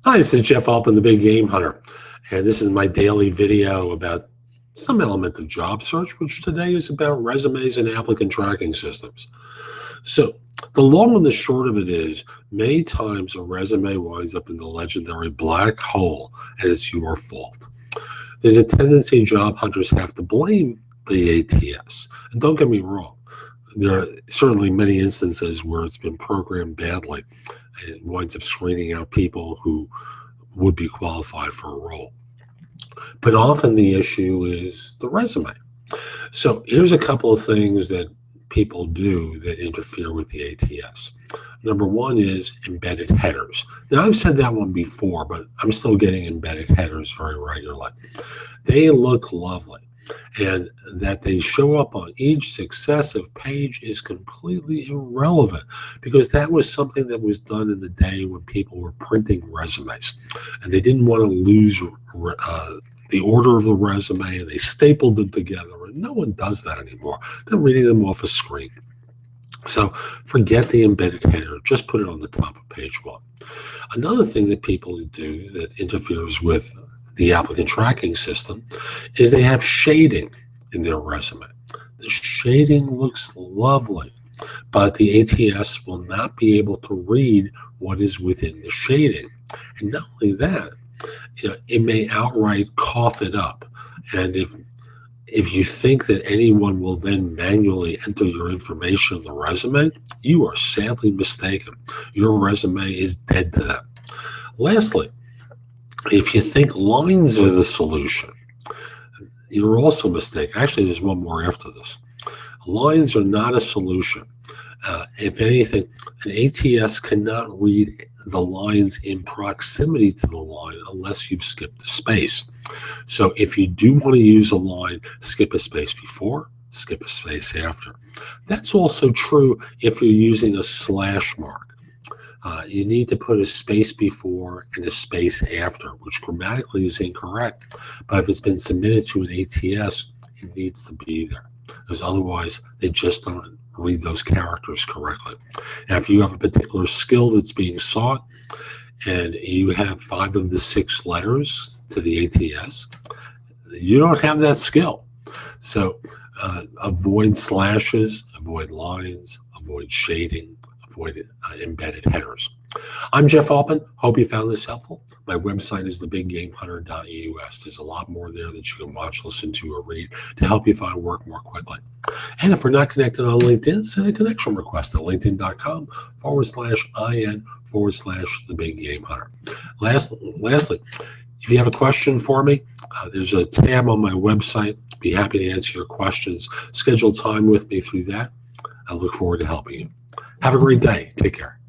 Hi, this is Jeff Altman, the Big Game Hunter, and this is my daily video about some element of job search, which today is about resumes and applicant tracking systems. So the long and the short of it is, many times a resume winds up in the legendary black hole, and it's your fault. There's a tendency job hunters have to blame the ATS, and don't get me wrong, there are certainly many instances where it's been programmed badly. It winds up screening out people who would be qualified for a role. But often the issue is the resume. So here's a couple of things that people do that interfere with the ATS. Number one is embedded headers. Now, I've said that one before, but I'm still getting embedded headers very regularly. They look lovely. And that they show up on each successive page is completely irrelevant, because that was something that was done in the day when people were printing resumes and they didn't want to lose the order of the resume, and they stapled them together, and no one does that anymore. They're reading them off a screen. So forget the embedded header, just put it on the top of page one. Another thing that people do that interferes with the applicant tracking system is they have shading in their resume. The shading looks lovely, but the ATS will not be able to read what is within the shading. And not only that, it may outright cough it up. And if you think that anyone will then manually enter your information in the resume, you are sadly mistaken. Your resume is dead to them. Lastly, if you think lines are the solution, you're also mistaken. Actually, there's one more after this. Lines are not a solution. If anything, an ATS cannot read the lines in proximity to the line unless you've skipped a space. So if you do want to use a line, skip a space before, skip a space after. That's also true if you're using a slash mark. You need to put a space before and a space after, which grammatically is incorrect. But if it's been submitted to an ATS, it needs to be there, because otherwise they just don't read those characters correctly. Now, if you have a particular skill that's being sought and you have 5 of the 6 letters to the ATS, you don't have that skill. So avoid slashes, avoid lines, avoid shading, avoid embedded headers. I'm Jeff Altman. Hope you found this helpful. My website is thebiggamehunter.us. There's a lot more there that you can watch, listen to, or read to help you find work more quickly. And if we're not connected on LinkedIn, send a connection request at linkedin.com/IN/thebiggamehunter. Lastly, if you have a question for me, there's a tab on my website. Be happy to answer your questions. Schedule time with me through that. I look forward to helping you. Have a great day. Take care.